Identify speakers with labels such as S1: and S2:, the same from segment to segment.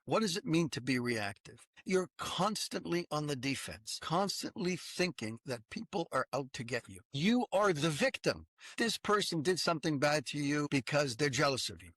S1: What does it mean to be reactive? You're constantly on the defense, constantly thinking that people are out to get you. You are the victim. This person did something bad to you because they're jealous of you.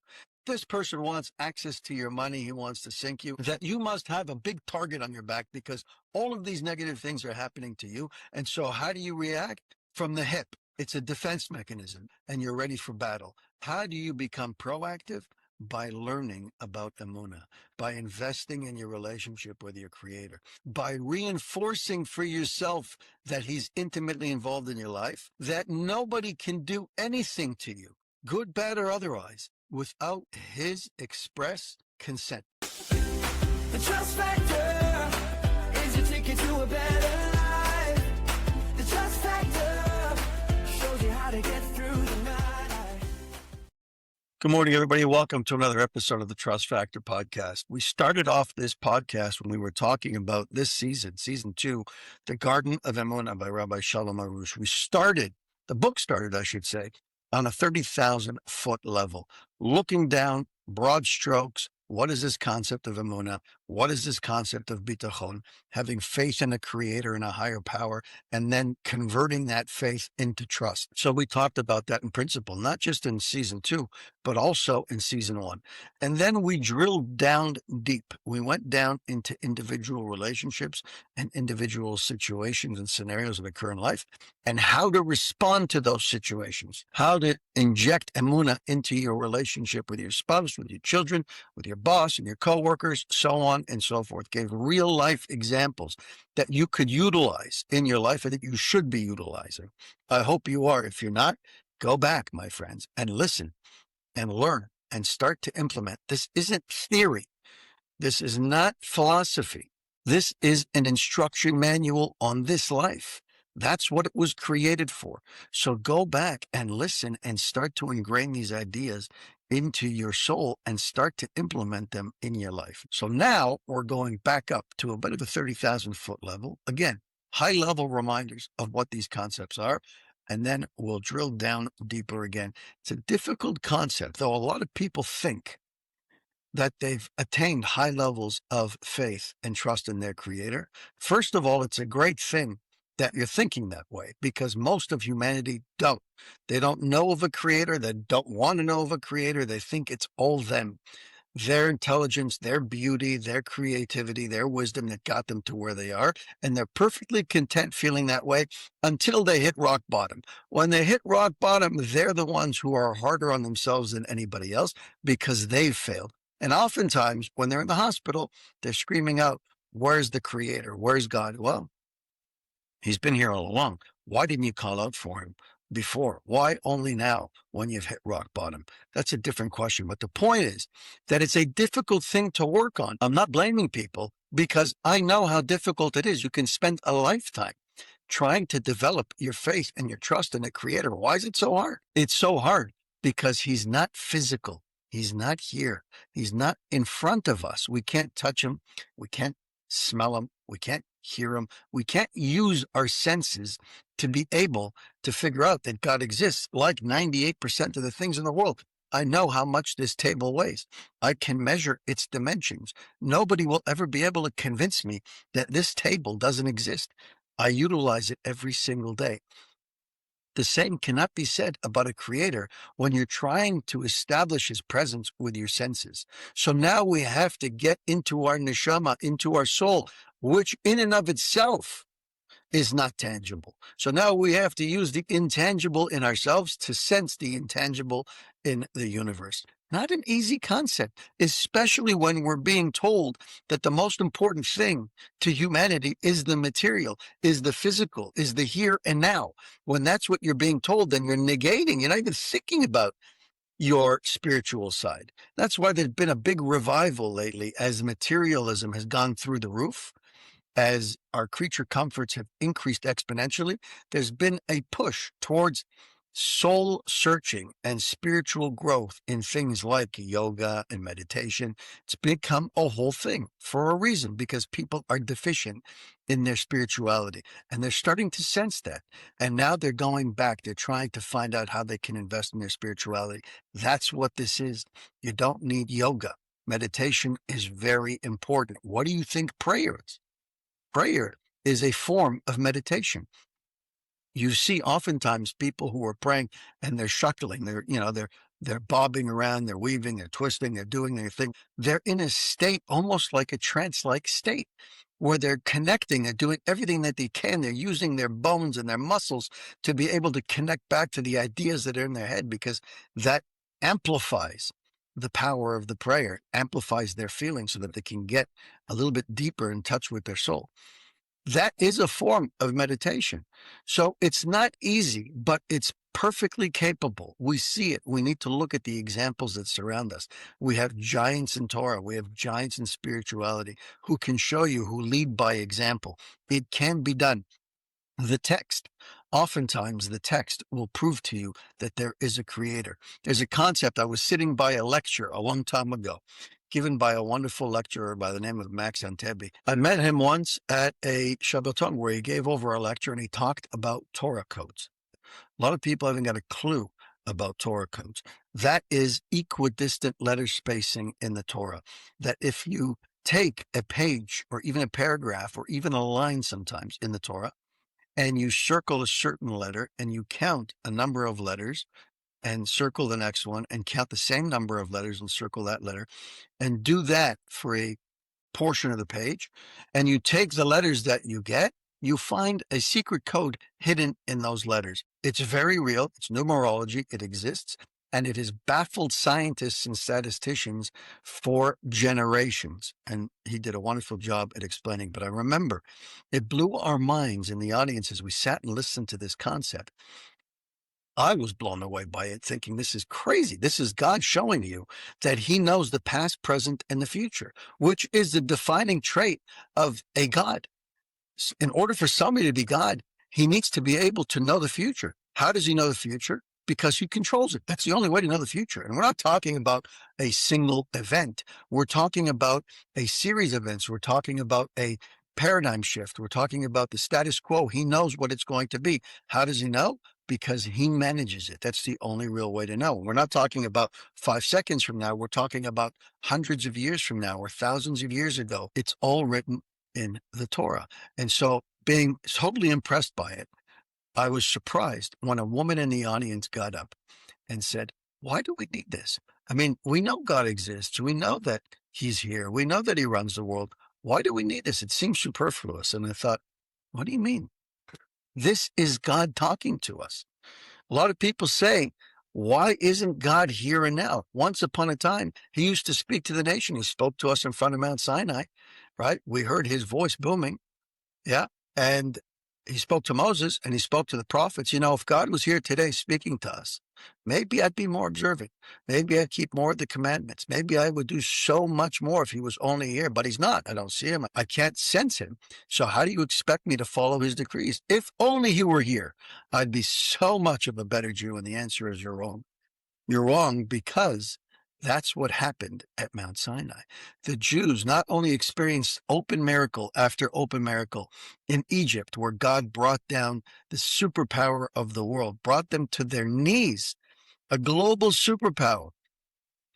S1: This person wants access to your money. He wants to sink you. That you must have a big target on your back because all of these negative things are happening to you. And so how do you react? From the hip. It's a defense mechanism and you're ready for battle. How do you become proactive? By learning about Emunah, by investing in your relationship with your creator, by reinforcing for yourself that he's intimately involved in your life, that nobody can do anything to you, good, bad, or otherwise, without his express consent.
S2: The trust factor is your ticket to a better life. The trust factor shows you how to get through the night.
S1: Good morning, everybody. Welcome to another episode of the Trust Factor podcast. We started off this podcast when we were talking about this season, season 2, The Garden of Emunah by Rabbi Shalom Arush. The book started, I should say, on a 30,000 foot level, looking down, broad strokes. What is this concept of Emunah? What is this concept of bitachon? Having faith in a creator and a higher power, and then converting that faith into trust. So we talked about that in principle, not just in season 2, but also in season 1. And then we drilled down deep. We went down into individual relationships and individual situations and scenarios that occur in life and how to respond to those situations, how to inject Emunah into your relationship with your spouse, with your children, with your boss and your coworkers, so on and so forth. Gave real life examples that you could utilize in your life and that you should be utilizing. I hope you are. If you're not, go back, my friends, and listen and learn and start to implement. This isn't theory. This is not philosophy. This is an instruction manual on this life. That's what it was created for. So go back and listen and start to ingrain these ideas into your soul and start to implement them in your life. So now we're going back up to a bit of a 30,000 foot level. Again, high level reminders of what these concepts are. And then we'll drill down deeper again. It's a difficult concept, though a lot of people think that they've attained high levels of faith and trust in their creator. First of all, it's a great thing that you're thinking that way because most of humanity don't. They don't know of a creator. They don't want to know of a creator. They think it's all them. Their intelligence, their beauty, their creativity, their wisdom that got them to where they are. And they're perfectly content feeling that way until they hit rock bottom. When they hit rock bottom, they're the ones who are harder on themselves than anybody else because they've failed. And oftentimes when they're in the hospital, they're screaming out, "Where's the creator? Where's God?" Well, he's been here all along. Why didn't you call out for him before? Why only now when you've hit rock bottom? That's a different question. But the point is that it's a difficult thing to work on. I'm not blaming people because I know how difficult it is. You can spend a lifetime trying to develop your faith and your trust in the creator. Why is it so hard? It's so hard because he's not physical. He's not here. He's not in front of us. We can't touch him. We can't smell him. We can't hear him. We can't use our senses to be able to figure out that God exists. Like 98% of the things in the world, I know how much this table weighs. I can measure its dimensions. Nobody will ever be able to convince me that this table doesn't exist. I utilize it every single day. The same cannot be said about a creator when you're trying to establish his presence with your senses. So now we have to get into our neshama, into our soul, which in and of itself is not tangible. So now we have to use the intangible in ourselves to sense the intangible in the universe. Not an easy concept, especially when we're being told that the most important thing to humanity is the material, is the physical, is the here and now. When that's what you're being told, then you're negating, you're not even thinking about your spiritual side. That's why there's been a big revival lately as materialism has gone through the roof. As our creature comforts have increased exponentially, there's been a push towards soul searching and spiritual growth in things like yoga and meditation. It's become a whole thing for a reason, because people are deficient in their spirituality and they're starting to sense that. And now they're going back. They're trying to find out how they can invest in their spirituality. That's what this is. You don't need yoga. meditation is very important. What do you think prayer is? Prayer is a form of meditation. You see oftentimes people who are praying and they're shuckling, they're bobbing around, they're weaving, they're twisting, they're doing their thing. They're in a state almost like a trance-like state where they're connecting, they're doing everything that they can. They're using their bones and their muscles to be able to connect back to the ideas that are in their head, because that amplifies the power of the prayer, amplifies their feelings so that they can get a little bit deeper in touch with their soul. That is a form of meditation. So it's not easy, but it's perfectly capable. We see it. We need to look at the examples that surround us. We have giants in Torah. We have giants in spirituality who can show you, who lead by example. It can be done. Oftentimes the text will prove to you that there is a creator. There's a concept. I was sitting by a lecture a long time ago, given by a wonderful lecturer by the name of Max Antebi. I met him once at a Shabbaton where he gave over a lecture and he talked about Torah codes. A lot of people haven't got a clue about Torah codes. That is equidistant letter spacing in the Torah. That if you take a page or even a paragraph or even a line sometimes in the Torah, and you circle a certain letter and you count a number of letters and circle the next one and count the same number of letters and circle that letter, and do that for a portion of the page, and you take the letters that you get, you find a secret code hidden in those letters. It's very real. It's numerology. It exists. And it has baffled scientists and statisticians for generations. And he did a wonderful job at explaining. But I remember it blew our minds in the audience as we sat and listened to this concept. I was blown away by it, thinking this is crazy. This is God showing you that he knows the past, present, and the future, which is the defining trait of a God. In order for somebody to be God, he needs to be able to know the future. How does he know the future? Because he controls it. That's the only way to know the future. And we're not talking about a single event. We're talking about a series of events. We're talking about a paradigm shift. We're talking about the status quo. He knows what it's going to be. How does he know? Because he manages it. That's the only real way to know. We're not talking about 5 seconds from now. We're talking about hundreds of years from now or thousands of years ago. It's all written in the Torah. And so being totally impressed by it, I was surprised when a woman in the audience got up and said, why do we need this? I mean, we know God exists. We know that he's here. We know that he runs the world. Why do we need this? It seems superfluous. And I thought, what do you mean? This is God talking to us. A lot of people say, why isn't God here and now? Once upon a time, he used to speak to the nation. He spoke to us in front of Mount Sinai, right? We heard his voice booming. Yeah. And he spoke to Moses and he spoke to the prophets. You know, if God was here today speaking to us, maybe I'd be more observant. Maybe I'd keep more of the commandments. Maybe I would do so much more if he was only here, but he's not. I don't see him. I can't sense him. So how do you expect me to follow his decrees? If only he were here, I'd be so much of a better Jew. And the answer is you're wrong. You're wrong because that's what happened at Mount Sinai. The Jews not only experienced open miracle after open miracle in Egypt, where God brought down the superpower of the world, brought them to their knees, a global superpower.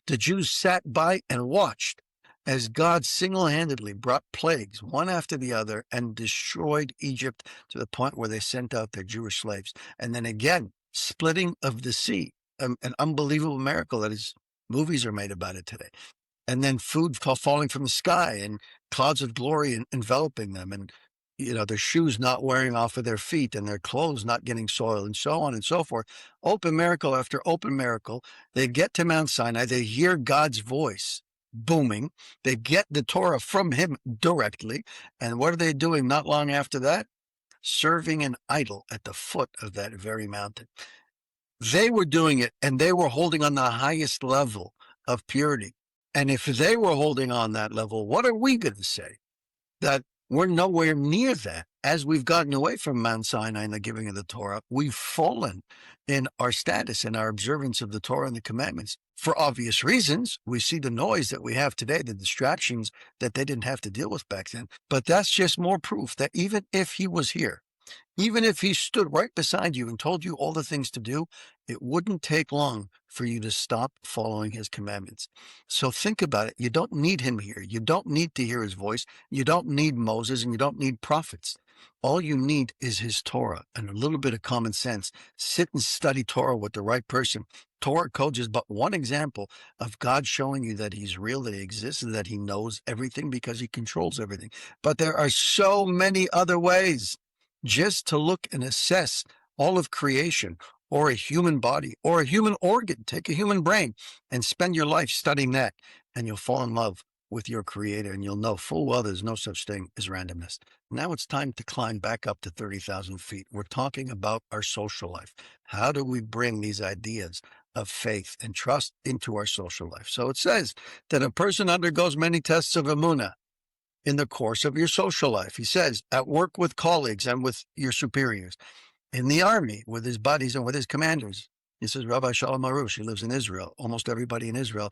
S1: The Jews sat by and watched as God single-handedly brought plagues, one after the other, and destroyed Egypt to the point where they sent out their Jewish slaves. And then again, splitting of the sea, an unbelievable miracle that is movies are made about it today. And then food falling from the sky and clouds of glory enveloping them, and their shoes not wearing off of their feet and their clothes not getting soiled, and so on and so forth. Open miracle after open miracle. They get to Mount Sinai. They hear God's voice booming. They get the Torah from him directly. And what are they doing not long after that? Serving an idol at the foot of that very mountain. They were doing it, and they were holding on the highest level of purity. And if they were holding on that level, what are we going to say? That we're nowhere near that. As we've gotten away from Mount Sinai and the giving of the Torah, we've fallen in our status and our observance of the Torah and the commandments. For obvious reasons, we see the noise that we have today, the distractions that they didn't have to deal with back then. But that's just more proof that even if he was here, Even if he stood right beside you and told you all the things to do, it wouldn't take long for you to stop following his commandments. So think about it. You don't need him here. You don't need to hear his voice. You don't need Moses and you don't need prophets. All you need is his Torah and a little bit of common sense. Sit and study Torah with the right person. Torah code is but one example of God showing you that he's real, that he exists, and that he knows everything because he controls everything. But there are so many other ways just to look and assess all of creation or a human body or a human organ. Take a human brain and spend your life studying that, and you'll fall in love with your creator, and you'll know full well there's no such thing as randomness. Now it's time to climb back up to 30,000 feet. We're talking about our social life. How do we bring these ideas of faith and trust into our social life? So it says that a person undergoes many tests of emunah in the course of your social life. He says, at work with colleagues and with your superiors, in the army with his buddies and with his commanders. He says, Rabbi Shalom Arush, he lives in Israel. Almost everybody in Israel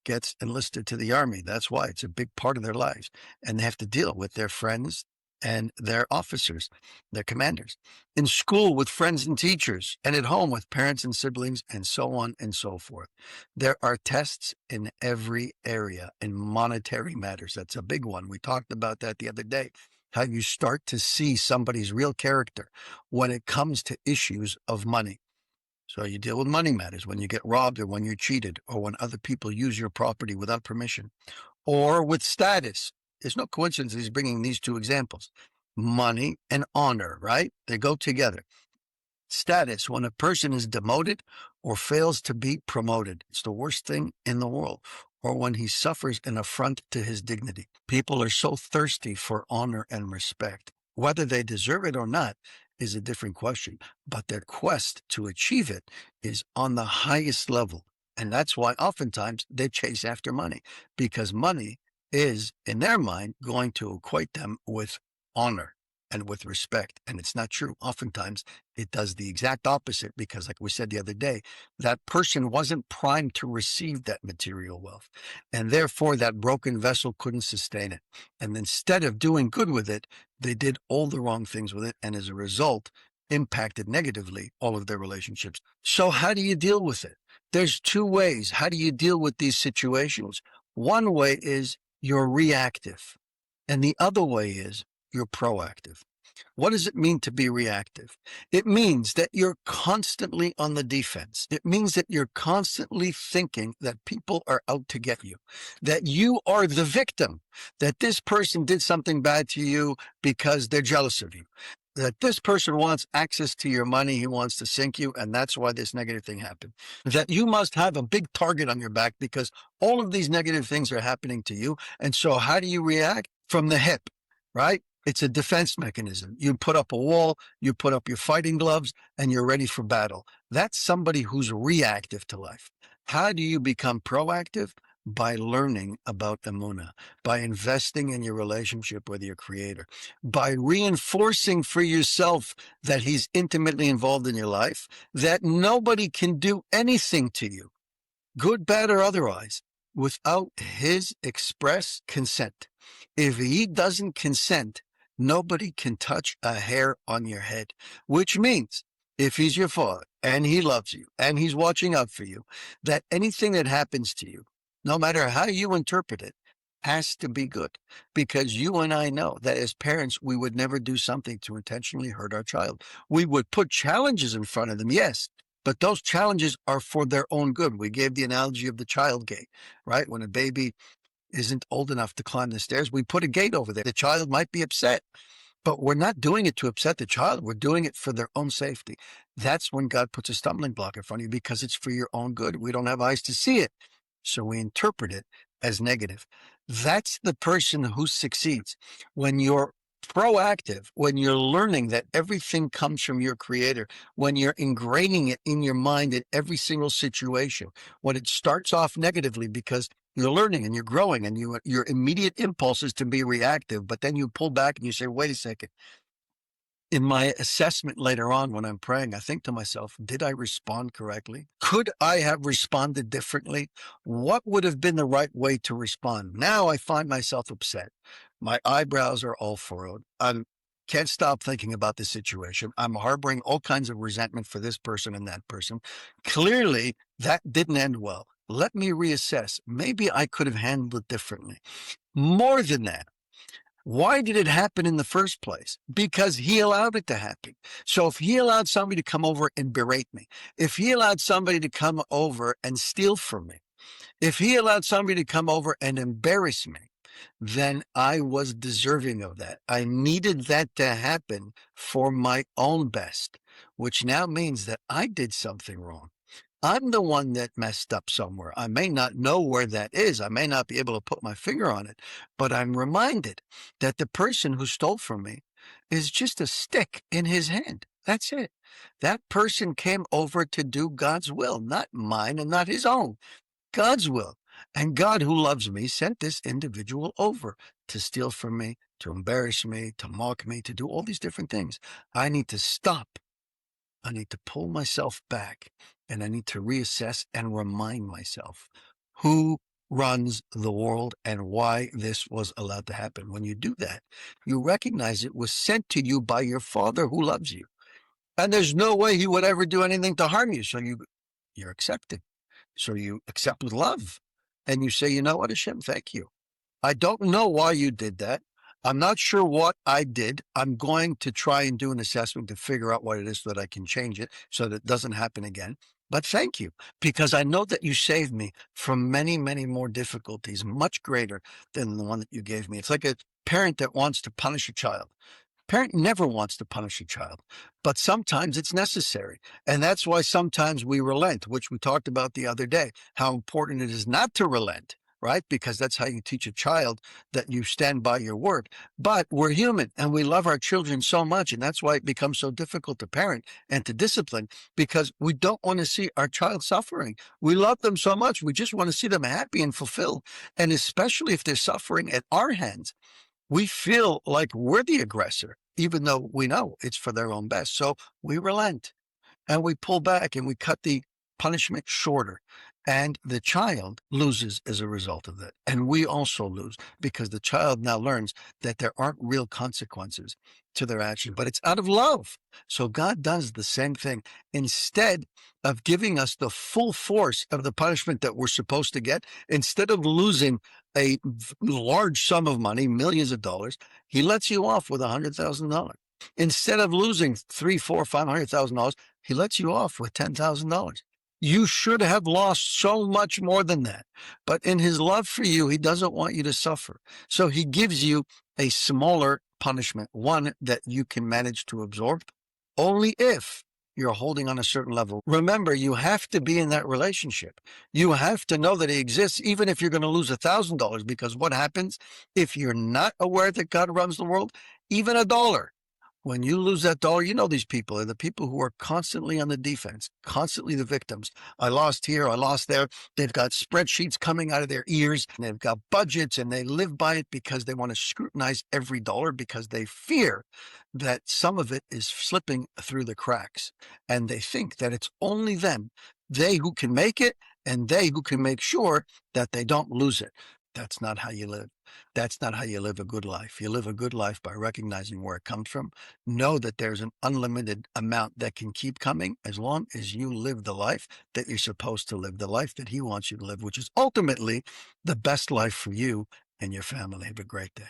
S1: gets enlisted to the army. That's why it's a big part of their lives. And they have to deal with their friends and their officers, their commanders. In school with friends and teachers, and at home with parents and siblings, and so on and so forth. There are tests in every area in monetary matters. That's a big one. We talked about that the other day. How you start to see somebody's real character when it comes to issues of money. So you deal with money matters when you get robbed or when you're cheated or when other people use your property without permission, or with status. There's no coincidence he's bringing these two examples. Money and honor, right? They go together. Status, when a person is demoted or fails to be promoted. It's the worst thing in the world. Or when he suffers an affront to his dignity. People are so thirsty for honor and respect. Whether they deserve it or not is a different question, but their quest to achieve it is on the highest level. And that's why oftentimes they chase after money, because money is, in their mind, going to equate them with honor and with respect. And it's not true. Oftentimes it does the exact opposite, because like we said the other day, that person wasn't primed to receive that material wealth. And therefore that broken vessel couldn't sustain it. And instead of doing good with it, they did all the wrong things with it. And as a result, impacted negatively all of their relationships. So how do you deal with it? There's two ways. How do you deal with these situations? One way is you're reactive. And the other way is you're proactive. What does it mean to be reactive? It means that you're constantly on the defense. It means that you're constantly thinking that people are out to get you, that you are the victim, that this person did something bad to you because they're jealous of you, that this person wants access to your money, he wants to sink you, and that's why this negative thing happened. That you must have a big target on your back because all of these negative things are happening to you. And so how do you react? From the hip, right? It's a defense mechanism. You put up a wall, you put up your fighting gloves, and you're ready for battle. That's somebody who's reactive to life. How do you become proactive? By learning about emunah, by investing in your relationship with your creator, by reinforcing for yourself that he's intimately involved in your life, that nobody can do anything to you, good, bad, or otherwise, without his express consent. If he doesn't consent, nobody can touch a hair on your head, which means if he's your father and he loves you and he's watching out for you, that anything that happens to you, no matter how you interpret it, has to be good. Because you and I know that as parents, we would never do something to intentionally hurt our child. We would put challenges in front of them, yes, but those challenges are for their own good. We gave the analogy of the child gate, right? When a baby isn't old enough to climb the stairs, we put a gate over there. The child might be upset, but we're not doing it to upset the child. We're doing it for their own safety. That's when God puts a stumbling block in front of you, because it's for your own good. We don't have eyes to see it, so we interpret it as negative. That's the person who succeeds. When you're proactive, when you're learning that everything comes from your creator, when you're ingraining it in your mind in every single situation, when it starts off negatively because you're learning and you're growing and your immediate impulse is to be reactive, but then you pull back and you say, wait a second. In my assessment later on when I'm praying, I think to myself, did I respond correctly? Could I have responded differently? What would have been the right way to respond? Now I find myself upset. My eyebrows are all furrowed. I'm Can't stop thinking about this situation. I'm harboring all kinds of resentment for this person and that person. Clearly, that didn't end well. Let me reassess. Maybe I could have handled it differently. More than that, why did it happen in the first place? Because he allowed it to happen. So if he allowed somebody to come over and berate me, if he allowed somebody to come over and steal from me, if he allowed somebody to come over and embarrass me, then I was deserving of that. I needed that to happen for my own best, which now means that I did something wrong. I'm the one that messed up somewhere. I may not know where that is. I may not be able to put my finger on it, but I'm reminded that the person who stole from me is just a stick in his hand. That's it. That person came over to do God's will, not mine and not his own. God's will. And God, who loves me, sent this individual over to steal from me, to embarrass me, to mock me, to do all these different things. I need to stop. I need to pull myself back, and I need to reassess and remind myself who runs the world and why this was allowed to happen. When you do that, you recognize it was sent to you by your Father who loves you. And there's no way he would ever do anything to harm you. So you're accepted. So you accept with love. And you say, you know what, Hashem, thank you. I don't know why you did that. I'm not sure what I did. I'm going to try and do an assessment to figure out what it is so that I can change it so that it doesn't happen again. But thank you, because I know that you saved me from many, many more difficulties, much greater than the one that you gave me. It's like a parent that wants to punish a child. Parent never wants to punish a child, but sometimes it's necessary. And that's why sometimes we relent, which we talked about the other day, how important it is not to relent, right? Because that's how you teach a child that you stand by your word. But we're human and we love our children so much. And that's why it becomes so difficult to parent and to discipline, because we don't want to see our child suffering. We love them so much. We just want to see them happy and fulfilled. And especially if they're suffering at our hands, we feel like we're the aggressor, even though we know it's for their own best. So we relent and we pull back and we cut the punishment shorter. And the child loses as a result of that. And we also lose because the child now learns that there aren't real consequences to their action, but it's out of love. So God does the same thing. Instead of giving us the full force of the punishment that we're supposed to get, instead of losing a large sum of money, millions of dollars, he lets you off with $100,000. Instead of losing $300,000, $400,000, $500,000, he lets you off with $10,000. You should have lost so much more than that. But in his love for you, he doesn't want you to suffer. So he gives you a smaller punishment, one that you can manage to absorb, only if you're holding on a certain level. Remember, you have to be in that relationship. You have to know that he exists, even if you're going to lose $1,000, because what happens if you're not aware that God runs the world? Even $1. When you lose that dollar, you know these people are the people who are constantly on the defense, constantly the victims. I lost here, I lost there. They've got spreadsheets coming out of their ears, and they've got budgets, and they live by it because they want to scrutinize every dollar because they fear that some of it is slipping through the cracks. And they think that it's only them, they who can make it, and they who can make sure that they don't lose it. That's not how you live. That's not how you live a good life. You live a good life by recognizing where it comes from. Know that there's an unlimited amount that can keep coming as long as you live the life that you're supposed to live, the life that he wants you to live, which is ultimately the best life for you and your family. Have a great day.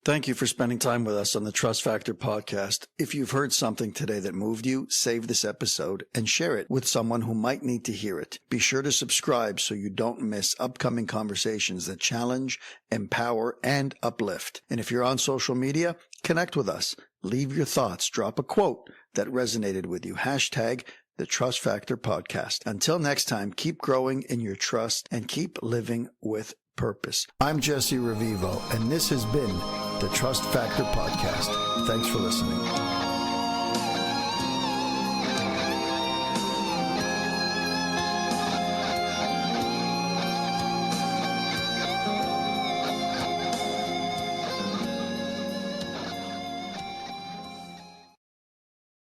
S3: Thank you for spending time with us on the Trust Factor podcast. If you've heard something today that moved you, save this episode and share it with someone who might need to hear it. Be sure to subscribe so you don't miss upcoming conversations that challenge, empower, and uplift. And if you're on social media, connect with us. Leave your thoughts. Drop a quote that resonated with you. Hashtag the Trust Factor podcast. Until next time, keep growing in your trust and keep living with purpose. I'm Jesse Revivo, and this has been the Trust Factor Podcast. Thanks for listening.